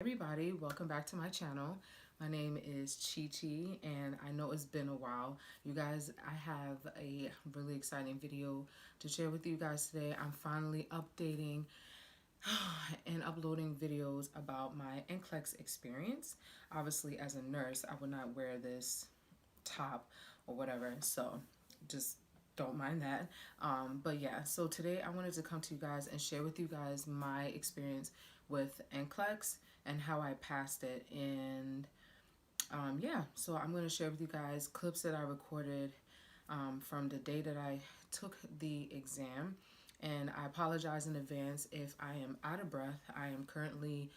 Everybody, welcome back to my channel. My name is Chi and I know it's been a while. You guys, I have a really exciting video to share with you guys today. I'm finally updating and uploading videos about my Nclex experience. Obviously, as a nurse, I would not wear this top or whatever, so just don't mind that. But yeah, so today I wanted to come to you guys and share with you guys my experience with Nclex and how I passed it. And yeah, so I'm going to share with you guys clips that I recorded from the day that I took the exam. And I apologize in advance if I am out of breath. I am currently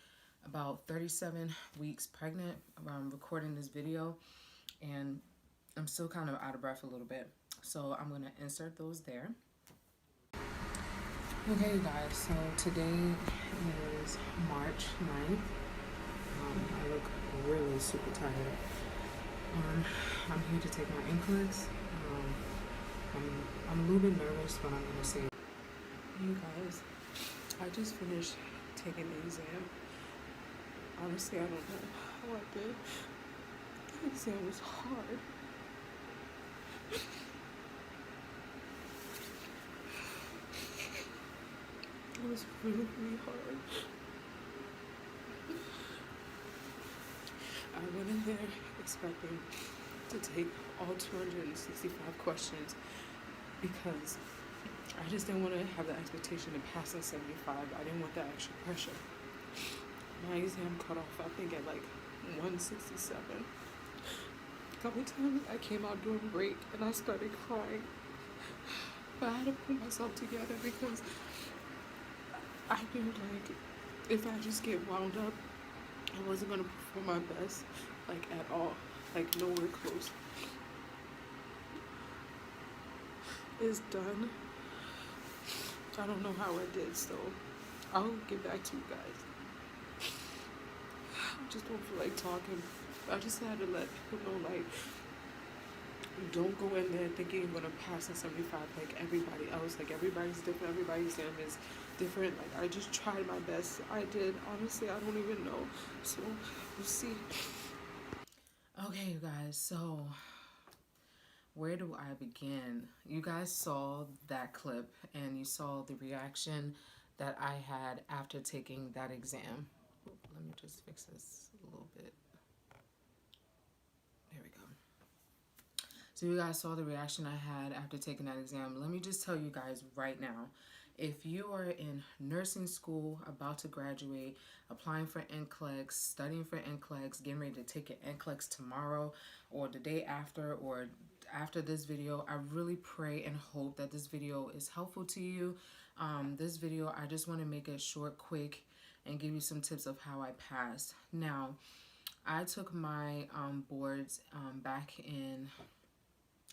about 37 weeks pregnant recording this video, and I'm still kind of out of breath a little bit. So I'm going to insert those there. Okay, you guys, so today is March 9th. I look really super tired. I'm here to take my Nclex. I'm a little bit nervous, but I'm going to say it. You guys, I just finished taking the exam. Honestly, I don't know how I did. The exam was hard. It was really, really hard. I went in there expecting to take all 265 questions because I just didn't want to have the expectation of passing 75. I didn't want that extra pressure. My exam cut off, I think, at like 167. A couple times I came out doing great and I started crying. But I had to put myself together because I knew, like, if I just get wound up, I wasn't going to perform my best, like, at all. Like, nowhere close. It's done. I don't know how I did, so I'll get back to you guys. I just don't feel like talking. I just had to let people know, like, don't go in there thinking you're going to pass a 75 like everybody else. Like, everybody's different. Everybody's exam is different. Like, I just tried my best. I did. Honestly, I don't even know. So, we'll see. Okay, you guys. So, where do I begin? You guys saw that clip and you saw the reaction that I had after taking that exam. Let me just fix this a little bit. There we go. So you guys saw the reaction I had after taking that exam. Let me just tell you guys right now, if you are in nursing school, about to graduate, applying for Nclex, studying for Nclex, getting ready to take your Nclex tomorrow or the day after or after this video, I really pray and hope that this video is helpful to you. This video, I just want to make it short, quick, and give you some tips of how I passed. Now, I took my boards back in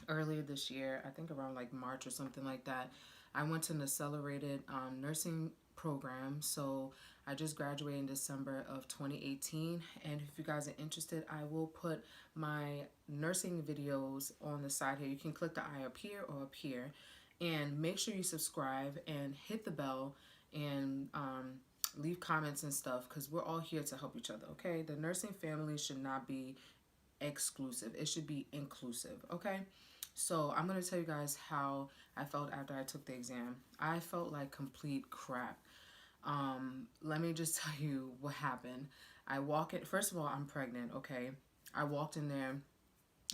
earlier this year, I think around like March or something like that. I went to an accelerated nursing program, so I just graduated in December of 2018. And if you guys are interested, I will put my nursing videos on the side here. You can click the eye up here or up here, and make sure you subscribe and hit the bell and leave comments and stuff, because we're all here to help each other, okay? The nursing family should not be exclusive. It should be inclusive, okay? So I'm going to tell you guys how I felt after I took the exam. I felt like complete crap. Let me just tell you what happened. I walk in, first of all, I'm pregnant, okay? I walked in there.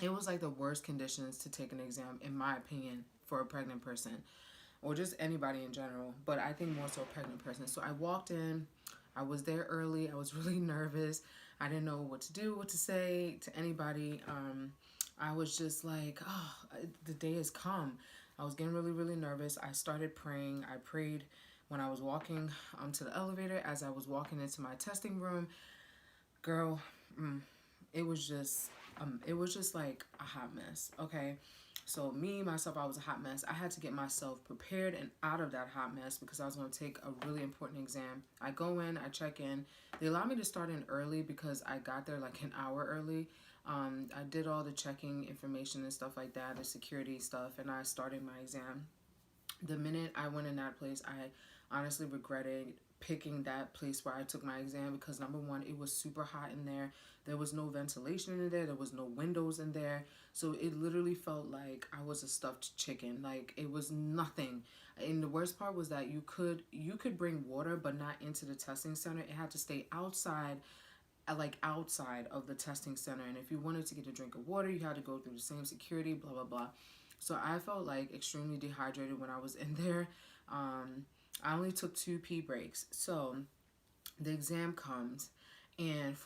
It was like the worst conditions to take an exam, in my opinion, for a pregnant person, or just anybody in general, but I think more so a pregnant person. So I walked in, I was there early, I was really nervous. I didn't know what to do, what to say to anybody. I was just like, oh, the day has come. I was getting really, really nervous. I started praying. I prayed when I was walking to the elevator, as I was walking into my testing room. Girl, it was just like a hot mess, okay? So me, myself, I was a hot mess. I had to get myself prepared and out of that hot mess because I was going to take a really important exam. I go in, I check in. They allowed me to start in early because I got there like an hour early. I did all the checking information and stuff like that, the security stuff, and I started my exam. The minute I went in that place, I honestly regretted picking that place where I took my exam because number one, it was super hot in there. There was no ventilation in there. There was no windows in there. So it literally felt like I was a stuffed chicken. Like it was nothing. And the worst part was that you could bring water, but not into the testing center. It had to stay outside, like outside of the testing center. And if you wanted to get a drink of water, you had to go through the same security, blah, blah, blah. So I felt like extremely dehydrated when I was in there. I only took 2 pee breaks. So the exam comes, and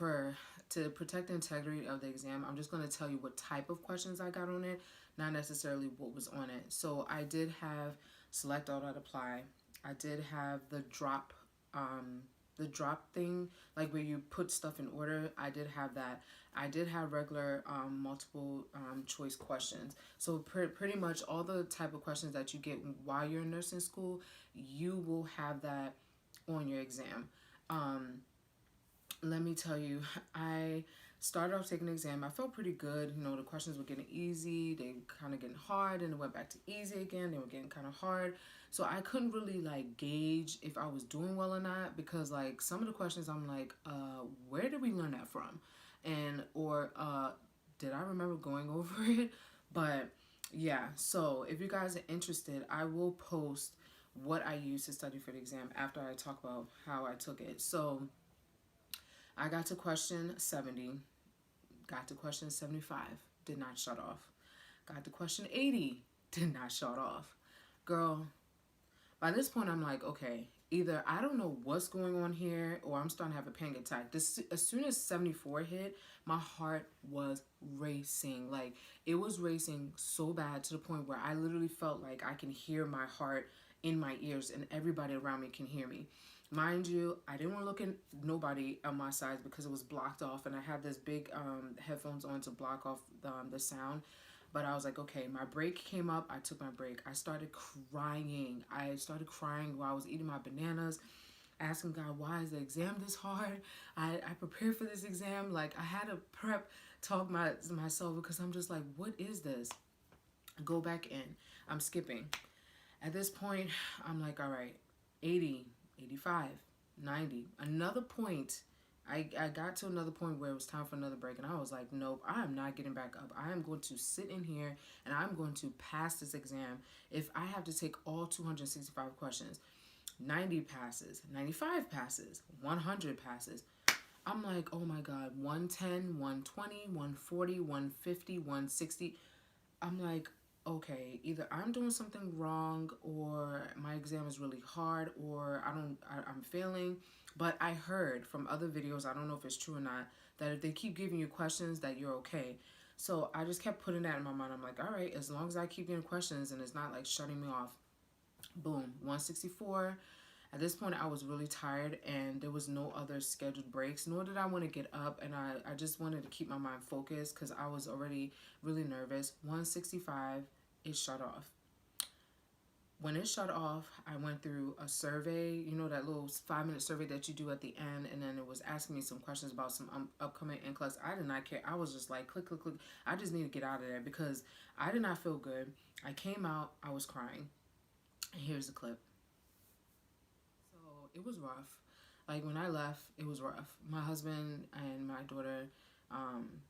to protect the integrity of the exam, I'm just going to tell you what type of questions I got on it, not necessarily what was on it. So I did have select all that apply. I did have the drop thing, like where you put stuff in order. I did have that. I did have regular multiple choice questions. So pretty much all the type of questions that you get while you're in nursing school, you will have that on your exam. Let me tell you, I started off taking the exam. I felt pretty good. You know, the questions were getting easy. They kind of getting hard, and it went back to easy again. They were getting kind of hard. So I couldn't really like gauge if I was doing well or not, because like some of the questions I'm like, where did we learn that from? And or did I remember going over it? But yeah, so if you guys are interested, I will post what I used to study for the exam after I talk about how I took it. So I got to question 70, got to question 75, did not shut off. Got to question 80, did not shut off. Girl, by this point I'm like, okay, either I don't know what's going on here or I'm starting to have a panic attack. As soon as 74 hit, my heart was racing. Like, it was racing so bad to the point where I literally felt like I can hear my heart in my ears and everybody around me can hear me. Mind you, I didn't want to look at nobody on my sides because it was blocked off, and I had this big headphones on to block off the sound. But I was like, okay, my break came up. I took my break. I started crying. While I was eating my bananas, asking God, why is the exam this hard? I prepared for this exam. Like, I had to talk myself because I'm just like, what is this? Go back in. I'm skipping. At this point, I'm like, all right, 80, 85, 90. Another point, I got to another point where it was time for another break, and I was like, nope, I am not getting back up. I am going to sit in here, and I'm going to pass this exam if I have to take all 265 questions. 90 passes, 95 passes, 100 passes. I'm like, oh my God, 110, 120, 140, 150, 160. I'm like, okay, either I'm doing something wrong or my exam is really hard or I'm failing. But I heard from other videos, I don't know if it's true or not, that if they keep giving you questions that you're okay. So I just kept putting that in my mind. I'm like, all right, as long as I keep getting questions and it's not like shutting me off. Boom, 164. At this point, I was really tired and there was no other scheduled breaks, nor did I want to get up, and I just wanted to keep my mind focused because I was already really nervous. 165, it shut off. When it shut off, I went through a survey, you know, that little 5-minute survey that you do at the end, and then it was asking me some questions about some upcoming Nclex. I did not care. I was just like, click, click, click. I just need to get out of there because I did not feel good. I came out, I was crying. And here's the clip. It was rough. Like, when I left, it was rough. My husband and my daughter,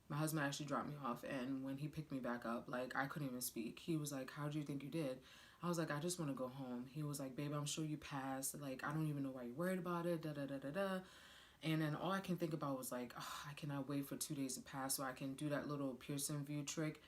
my husband actually dropped me off, and when he picked me back up, like, I couldn't even speak. He was like, how do you think you did? I was like, I just want to go home. He was like, babe, I'm sure you passed. Like, I don't even know why you're worried about it, da-da-da-da-da. And then all I can think about was like, oh, I cannot wait for 2 days to pass so I can do that little Pearson VUE trick.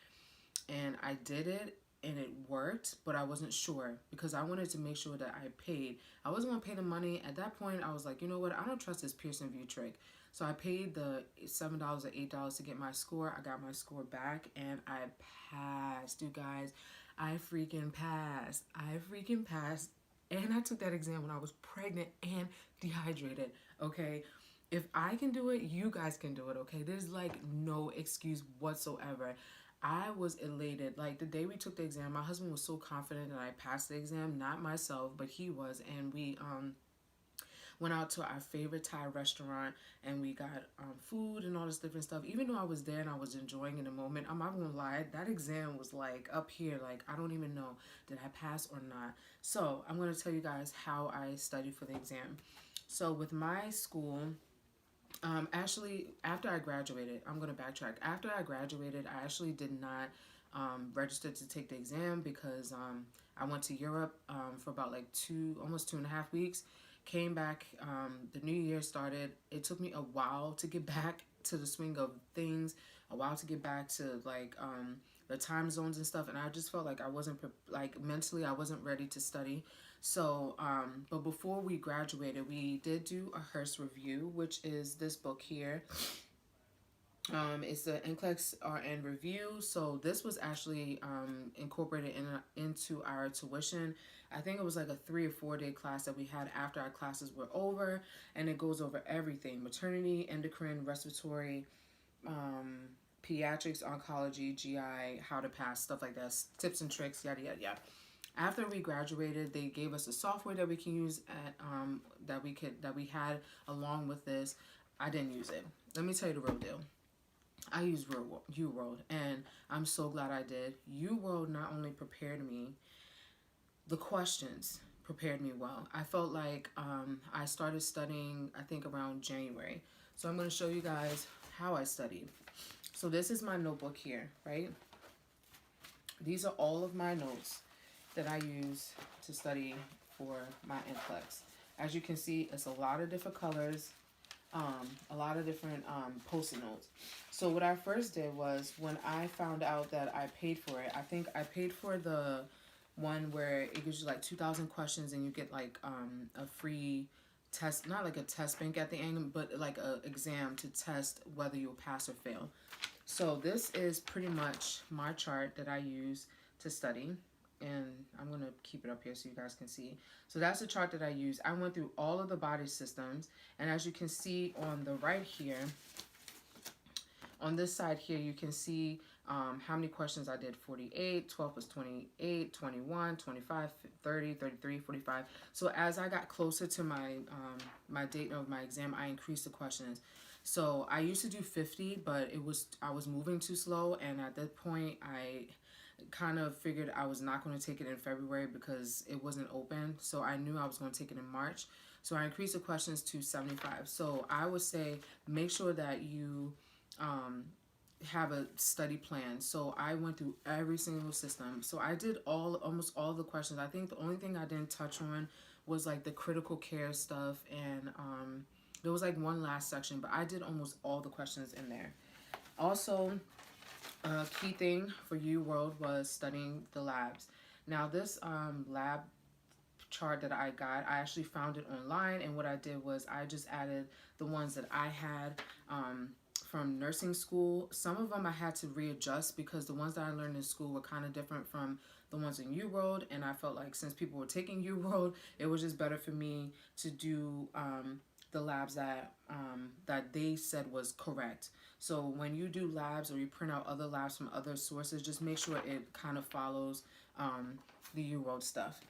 And I did it, and it worked, but I wasn't sure because I wanted to make sure that I paid. I wasn't going to pay the money. At that point, I was like, you know what? I don't trust this Pearson VUE trick. So I paid the $7 or $8 to get my score. I got my score back, and I passed, you guys. I freaking passed. And I took that exam when I was pregnant and dehydrated, okay? If I can do it, you guys can do it, okay? There's like no excuse whatsoever. I was elated. Like, the day we took the exam, my husband was so confident that I passed the exam, not myself, but he was. And we went out to our favorite Thai restaurant, and we got food and all this different stuff. Even though I was there and I was enjoying in the moment, I'm not gonna lie, that exam was like up here. Like, I don't even know, did I pass or not? So I'm gonna tell you guys how I studied for the exam. So with my school, actually, after I graduated, I'm going to backtrack. After I graduated, I actually did not register to take the exam because I went to Europe for about like almost 2.5 weeks. Came back, the new year started. It took me a while to get back to the swing of things, a while to get back to like the time zones and stuff. And I just felt like I wasn't, like mentally, I wasn't ready to study. So, but before we graduated, we did do a Hearst review, which is this book here. It's the Nclex RN review. So this was actually incorporated into our tuition. I think it was like a 3 or 4 day class that we had after our classes were over, and it goes over everything: maternity, endocrine, respiratory, pediatrics, oncology, GI, how to pass, stuff like that, tips and tricks, yada yada yada. After we graduated, they gave us a software that we can use at that we had along with this. I didn't use it. Let me tell you the real deal. I used Uworld, and I'm so glad I did. Uworld not only prepared me, the questions prepared me well. I felt like I started studying, I think, around January. So I'm going to show you guys how I studied. So this is my notebook here, right? These are all of my notes that I use to study for my Nclex. As you can see, it's a lot of different colors, a lot of different post-it notes. So what I first did was, when I found out that I paid for it, I think I paid for the one where it gives you like 2,000 questions and you get like a free test, not like a test bank at the end, but like a exam to test whether you'll pass or fail. So this is pretty much my chart that I use to study, and I'm going to keep it up here so you guys can see. So that's the chart that I use. I went through all of the body systems, and as you can see on the right here, on this side here, you can see how many questions I did: 48, 12 plus 28, 21, 25, 30, 33, 45. So as I got closer to my date of my exam, I increased the questions. So I used to do 50, but I was moving too slow, and at that point I kind of figured I was not going to take it in February because it wasn't open. So I knew I was going to take it in March. So I increased the questions to 75. So I would say make sure that you have a study plan. So I went through every single system. So I did almost all the questions. I think the only thing I didn't touch on was like the critical care stuff, and there was like one last section, but I did almost all the questions in there. Also, a key thing for Uworld was studying the labs. Now this lab chart that I got, I actually found it online, and what I did was I just added the ones that I had from nursing school. Some of them I had to readjust because the ones that I learned in school were kind of different from the ones in Uworld, and I felt like since people were taking Uworld, it was just better for me to do the labs that they said was correct. So when you do labs or you print out other labs from other sources, just make sure it kind of follows the Uworld stuff.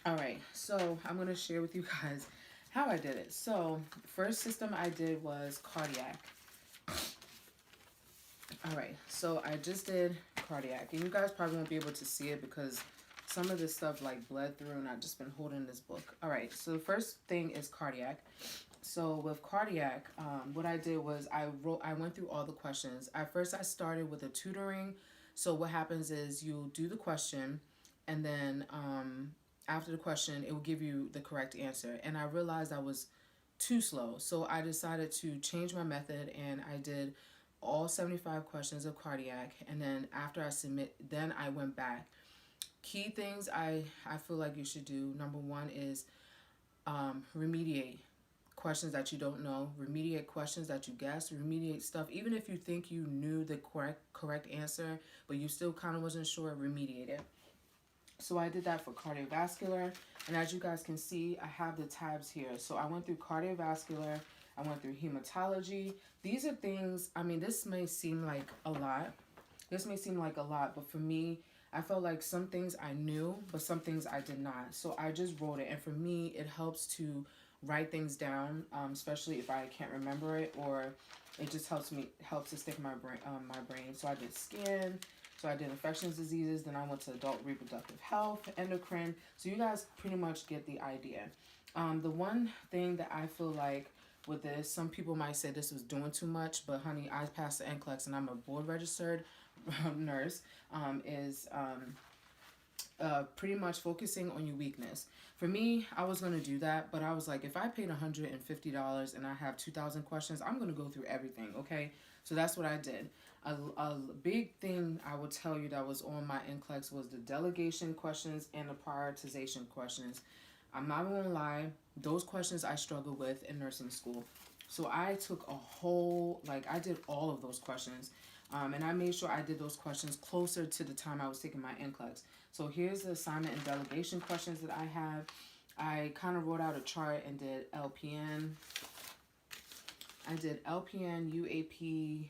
All right, so I'm going to share with you guys how I did it. So first system I did was cardiac. All right, so I just did cardiac, and you guys probably won't be able to see it because some of this stuff like bled through, and I've just been holding this book. All right, so the first thing is cardiac. So with cardiac, what I did was I went through all the questions. At first, I started with a tutoring. So what happens is you do the question, and then after the question, it will give you the correct answer. And I realized I was too slow, so I decided to change my method, and I did all 75 questions of cardiac, and then after I submit, then I went back. Key things I feel like you should do: number one is remediate questions that you don't know, remediate questions that you guessed, remediate stuff. Even if you think you knew the correct answer, but you still kind of wasn't sure, remediate it. So I did that for cardiovascular, and as you guys can see, I have the tabs here. So I went through cardiovascular, I went through hematology. These are things, I mean, this may seem like a lot. But for me, I felt like some things I knew, but some things I did not. So I just wrote it, and for me, it helps to write things down, especially if I can't remember it, or it just helps to stick in my brain. So I did skin. So I did infectious diseases, then I went to adult reproductive health, endocrine. So you guys pretty much get the idea. The one thing that I feel like with this, some people might say this was doing too much, but honey, I passed the Nclex and I'm a board registered nurse. Is pretty much focusing on your weakness. For me, I was gonna do that, but I was like, if I paid $150 and I have 2,000 questions, I'm gonna go through everything. Okay, so that's what I did. A big thing I will tell you that was on my NCLEX was the delegation questions and the prioritization questions. I'm not gonna lie, those questions I struggled with in nursing school. So I took a whole, like, I did all of those questions. And I made sure I did those questions closer to the time I was taking my NCLEX. So here's the assignment and delegation questions that I have. I kind of wrote out a chart and did LPN. I did LPN, UAP,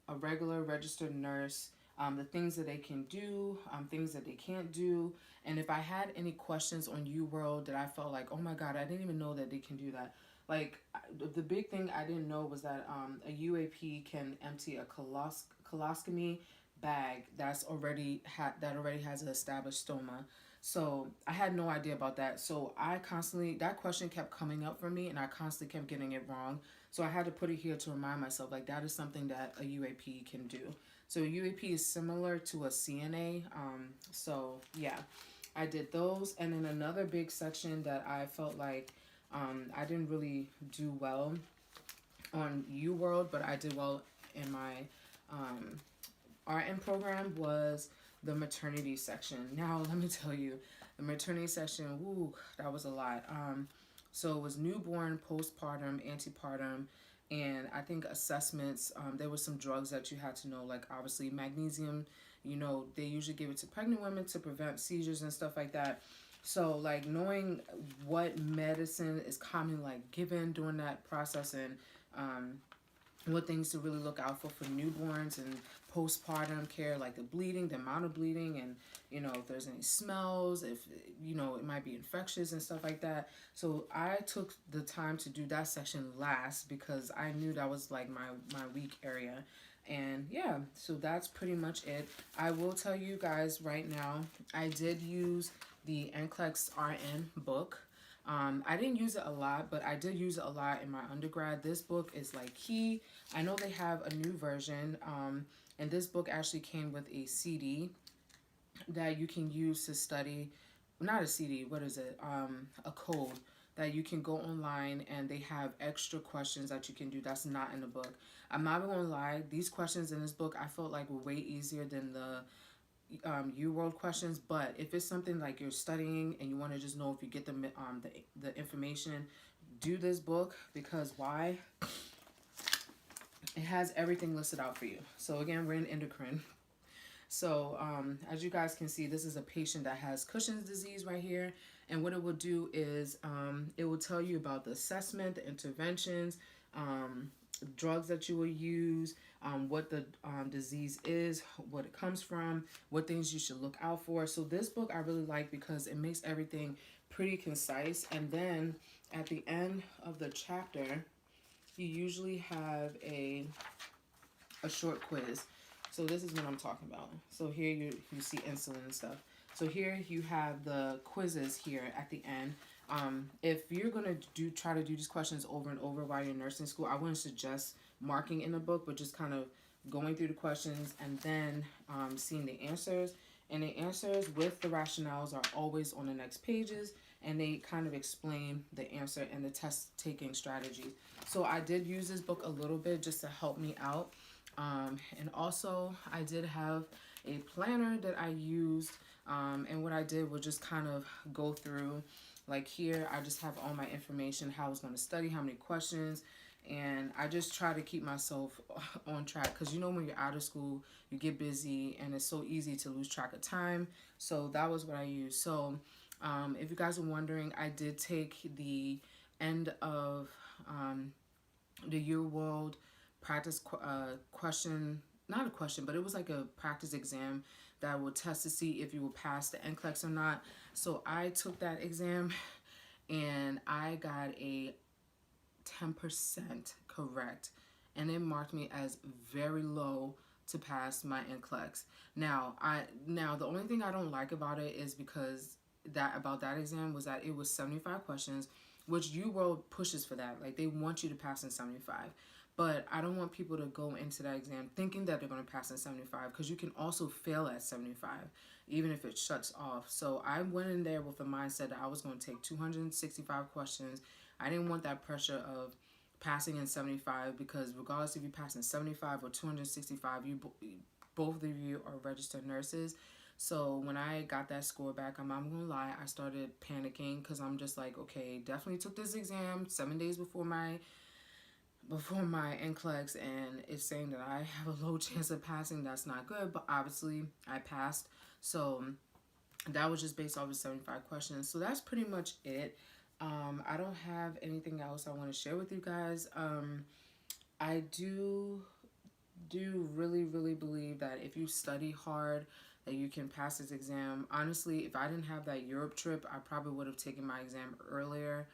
a regular registered nurse, the things that they can do, things that they can't do. And if I had any questions on Uworld that I felt like, oh my God, I didn't even know that they can do that. Like, the big thing I didn't know was that a UAP can empty a coloscopy bag that already has an established stoma. So I had no idea about that. So I constantly, that question kept coming up for me and I constantly kept getting it wrong. So I had to put it here to remind myself, like, that is something that a UAP can do. So a UAP is similar to a CNA. So yeah, I did those. And then another big section that I felt like I didn't really do well on Uworld, but I did well in my RN program was the maternity section. Now, let me tell you, the maternity section, woo, that was a lot. So it was newborn, postpartum, antepartum, and I think assessments. There were some drugs that you had to know, like obviously magnesium. You know, they usually give it to pregnant women to prevent seizures and stuff like that. So, like, knowing what medicine is commonly, like, given during that process and what things to really look out for newborns and postpartum care, like the bleeding, the amount of bleeding, and, you know, if there's any smells, if, you know, it might be infectious and stuff like that. So I took the time to do that section last because I knew that was, like, my weak area. And yeah, so that's pretty much it. I will tell you guys right now, I did use the Nclex RN book. I didn't use it a lot, but I did use it a lot in my undergrad. This book is like key. I know they have a new version, and this book actually came with a CD that you can use to study. Not a CD, what is it? A code that you can go online and they have extra questions that you can do that's not in the book. I'm not even gonna lie, these questions in this book I felt like were way easier than the Uworld questions, but if it's something like you're studying and you want to just know if you get the information, do this book because why? It has everything listed out for you. So again, we're in endocrine. So as you guys can see, this is a patient that has Cushing's disease right here. And what it will do is it will tell you about the assessment, the interventions, drugs that you will use, what the disease is, what it comes from, what things you should look out for. So this book I really like because it makes everything pretty concise. And then at the end of the chapter, you usually have a short quiz. So this is what I'm talking about. So here you see insulin and stuff. So here you have the quizzes here at the end. If you're gonna try to do these questions over and over while you're in nursing school, I wouldn't suggest marking in a book, but just kind of going through the questions and then seeing the answers. And the answers with the rationales are always on the next pages, and they kind of explain the answer and the test taking strategies. So I did use this book a little bit just to help me out. And also I did have a planner that I used, and what I did was just kind of go through, like here I just have all my information, how I was going to study, how many questions, and I just try to keep myself on track because you know when you're out of school you get busy and it's so easy to lose track of time. So that was what I used. So if you guys are wondering, I did take the end of the Uworld practice question, not a question, but it was like a practice exam that would test to see if you will pass the Nclex or not. So I took that exam and I got a 10% correct, and it marked me as very low to pass my Nclex. Now the only thing I don't like about it is because about that exam was that it was 75 questions, which Uworld pushes for that. Like, they want you to pass in 75. But I don't want people to go into that exam thinking that they're going to pass in 75, because you can also fail at 75, even if it shuts off. So I went in there with the mindset that I was going to take 265 questions. I didn't want that pressure of passing in 75, because regardless if you pass in 75 or 265, both of you are registered nurses. So when I got that score back, I'm not gonna lie, I started panicking, because I'm just like, okay, definitely took this exam 7 days before my Nclex, and it's saying that I have a low chance of passing. That's not good, but obviously I passed. So that was just based off of 75 questions. So that's pretty much it. I don't have anything else I want to share with you guys. I do really believe that if you study hard, that you can pass this exam. Honestly, if I didn't have that Europe trip, I probably would have taken my exam earlier,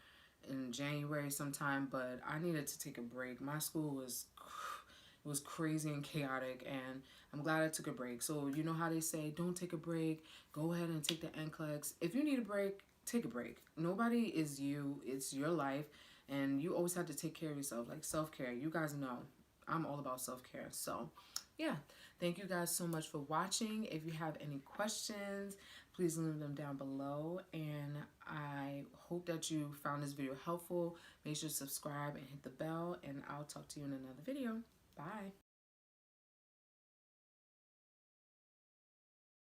in January sometime, but I needed to take a break. My school was crazy and chaotic, and I'm glad I took a break. So you know how they say, don't take a break, go ahead and take the NCLEX. If you need a break, take a break. Nobody is you, it's your life, and you always have to take care of yourself, like self-care. You guys know I'm all about self-care. So yeah, thank you guys so much for watching. If you have any questions, please leave them down below, and I hope that you found this video helpful. Make sure to subscribe and hit the bell, and I'll talk to you in another video. Bye.